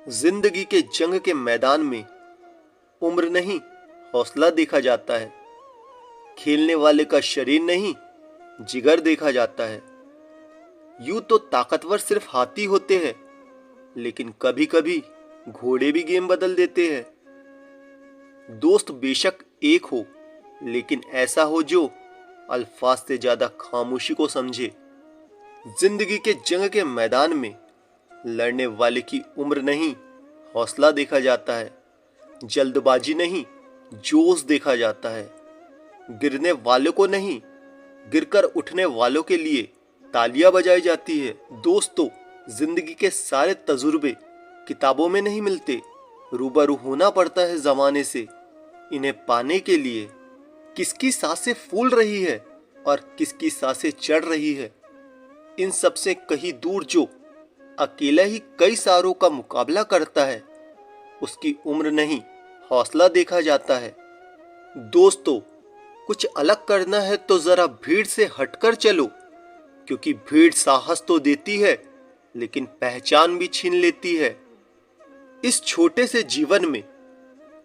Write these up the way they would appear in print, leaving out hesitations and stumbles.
जिंदगी के जंग के मैदान में उम्र नहीं, हौसला देखा जाता है। खेलने वाले का शरीर नहीं, जिगर देखा जाता है। यूं तो ताकतवर सिर्फ हाथी होते हैं, लेकिन कभी कभी घोड़े भी गेम बदल देते हैं। दोस्त बेशक एक हो, लेकिन ऐसा हो जो अल्फाज से ज्यादा खामोशी को समझे। जिंदगी के जंग के मैदान में लड़ने वाले की उम्र नहीं, हौसला देखा जाता है। जल्दबाजी नहीं, जोश देखा जाता है। गिरने वालों को नहीं, गिरकर उठने वालों के लिए तालियां बजाई जाती है। दोस्तों, जिंदगी के सारे तजुर्बे किताबों में नहीं मिलते, रूबरू होना पड़ता है जमाने से इन्हें पाने के लिए। किसकी सांसें फूल रही है और किसकी सांसें चढ़ रही है, इन सब से कहीं दूर जो अकेला ही कई सारों का मुकाबला करता है, उसकी उम्र नहीं, हौसला देखा जाता है। दोस्तों, कुछ अलग करना है तो जरा भीड़ से हटकर चलो, क्योंकि भीड़ साहस तो देती है, लेकिन पहचान भी छीन लेती है। इस छोटे से जीवन में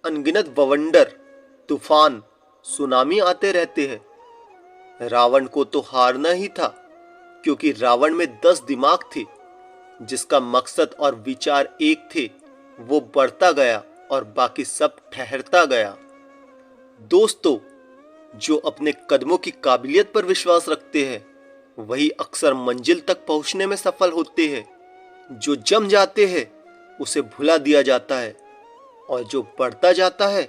अनगिनत बवंडर, तूफान, सुनामी आते रहते हैं। रावण को तो हारना ही था, क्योंकि रावण में 10 दिमाग थे। जिसका मकसद और विचार एक थे, वो बढ़ता गया और बाकी सब ठहरता गया। दोस्तों, जो अपने कदमों की काबिलियत पर विश्वास रखते हैं, वही अक्सर मंजिल तक पहुंचने में सफल होते हैं। जो जम जाते हैं, उसे भुला दिया जाता है, और जो बढ़ता जाता है,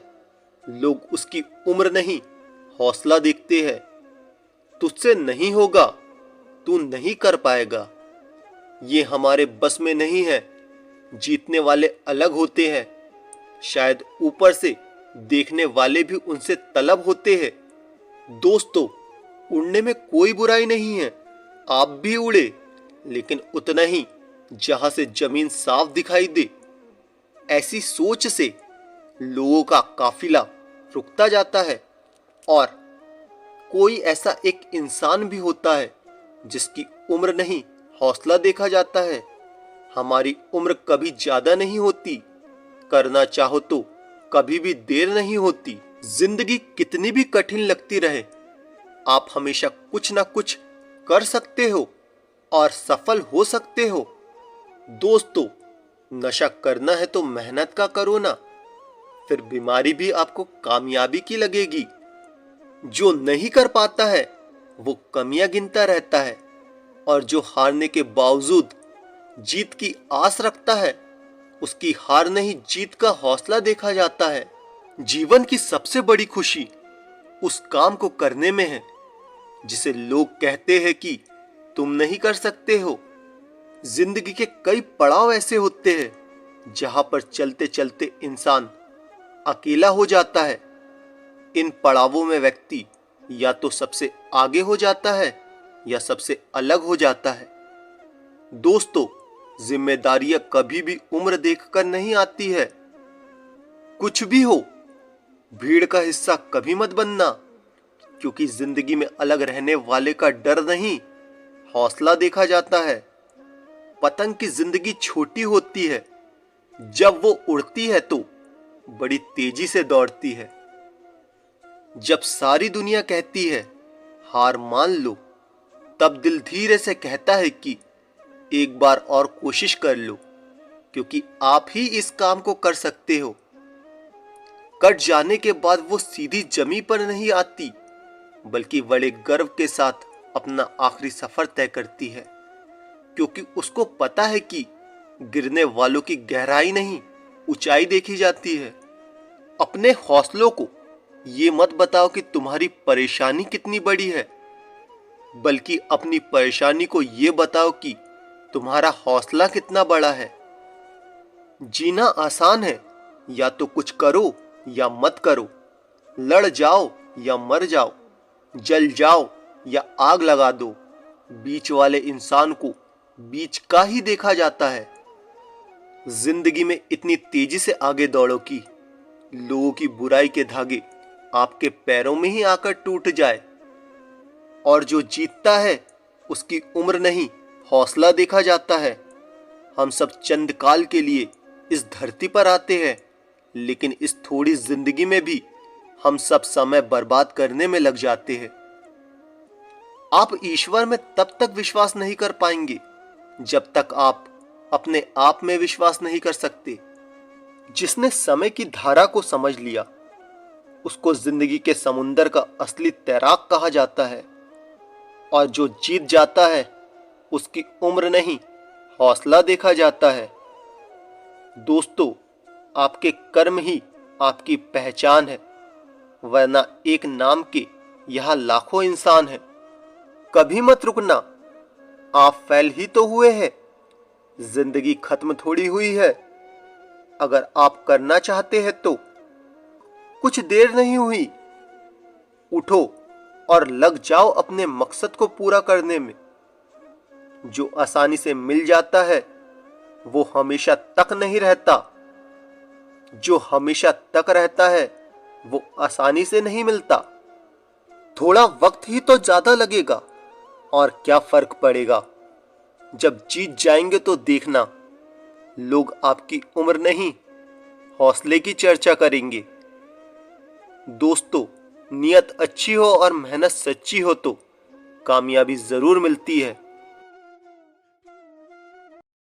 लोग उसकी उम्र नहीं, हौसला देखते हैं। तुझसे नहीं होगा, तू नहीं कर पाएगा, ये हमारे बस में नहीं है। जीतने वाले अलग होते हैं, शायद ऊपर से देखने वाले भी उनसे तलब होते हैं। दोस्तों, उड़ने में कोई बुराई नहीं है, आप भी उड़े, लेकिन उतना ही जहां से जमीन साफ दिखाई दे। ऐसी सोच से लोगों का काफिला रुकता जाता है, और कोई ऐसा एक इंसान भी होता है जिसकी उम्र नहीं, हौसला देखा जाता है। हमारी उम्र कभी ज्यादा नहीं होती, करना चाहो तो कभी भी देर नहीं होती। जिंदगी कितनी भी कठिन लगती रहे, आप हमेशा कुछ ना कुछ कर सकते हो और सफल हो सकते हो। दोस्तों, नशा करना है तो मेहनत का करो ना, फिर बीमारी भी आपको कामयाबी की लगेगी। जो नहीं कर पाता है, वो कमियां गिनता रहता है, और जो हारने के बावजूद जीत की आस रखता है, उसकी हार नहीं, जीत का हौसला देखा जाता है। जीवन की सबसे बड़ी खुशी उस काम को करने में है जिसे लोग कहते हैं कि तुम नहीं कर सकते हो। जिंदगी के कई पड़ाव ऐसे होते हैं जहां पर चलते चलते इंसान अकेला हो जाता है। इन पड़ावों में व्यक्ति या तो सबसे आगे हो जाता है या सबसे अलग हो जाता है। दोस्तों, जिम्मेदारियां कभी भी उम्र देखकर नहीं आती है। कुछ भी हो, भीड़ का हिस्सा कभी मत बनना, क्योंकि जिंदगी में अलग रहने वाले का डर नहीं, हौसला देखा जाता है। पतंग की जिंदगी छोटी होती है, जब वो उड़ती है तो बड़ी तेजी से दौड़ती है। जब सारी दुनिया कहती है हार मान लो, तब दिल धीरे से कहता है कि एक बार और कोशिश कर लो, क्योंकि आप ही इस काम को कर सकते हो। कट जाने के बाद वो सीधी जमीन पर नहीं आती, बल्कि बड़े गर्व के साथ अपना आखिरी सफर तय करती है, क्योंकि उसको पता है कि गिरने वालों की गहराई नहीं, ऊंचाई देखी जाती है। अपने हौसलों को ये मत बताओ कि तुम्हारी परेशानी कितनी बड़ी है, बल्कि अपनी परेशानी को ये बताओ कि तुम्हारा हौसला कितना बड़ा है। जीना आसान है, या तो कुछ करो या मत करो, लड़ जाओ या मर जाओ, जल जाओ या आग लगा दो। बीच वाले इंसान को बीच का ही देखा जाता है। जिंदगी में इतनी तेजी से आगे दौड़ो कि लोगों की बुराई के धागे आपके पैरों में ही आकर टूट जाए, और जो जीतता है उसकी उम्र नहीं, हौसला देखा जाता है। हम सब चंद काल के लिए इस धरती पर आते हैं, लेकिन इस थोड़ी जिंदगी में भी हम सब समय बर्बाद करने में लग जाते हैं। आप ईश्वर में तब तक विश्वास नहीं कर पाएंगे जब तक आप अपने आप में विश्वास नहीं कर सकते। जिसने समय की धारा को समझ लिया, उसको जिंदगी के समुंदर का असली तैराक कहा जाता है। और जो जीत जाता है, उसकी उम्र नहीं, हौसला देखा जाता है। दोस्तों, आपके कर्म ही आपकी पहचान है, वरना एक नाम के यहां लाखों इंसान हैं। कभी मत रुकना, आप फेल ही तो हुए हैं। जिंदगी खत्म थोड़ी हुई है। अगर आप करना चाहते हैं तो कुछ देर नहीं हुई। उठो और लग जाओ अपने मकसद को पूरा करने में। जो आसानी से मिल जाता है वो हमेशा तक नहीं रहता। जो हमेशा तक रहता है वो आसानी से नहीं मिलता। थोड़ा वक्त ही तो ज्यादा लगेगा, और क्या फर्क पड़ेगा। जब जीत जाएंगे तो देखना, लोग आपकी उम्र नहीं, हौसले की चर्चा करेंगे। दोस्तों, नियत अच्छी हो और मेहनत सच्ची हो तो कामयाबी जरूर मिलती है।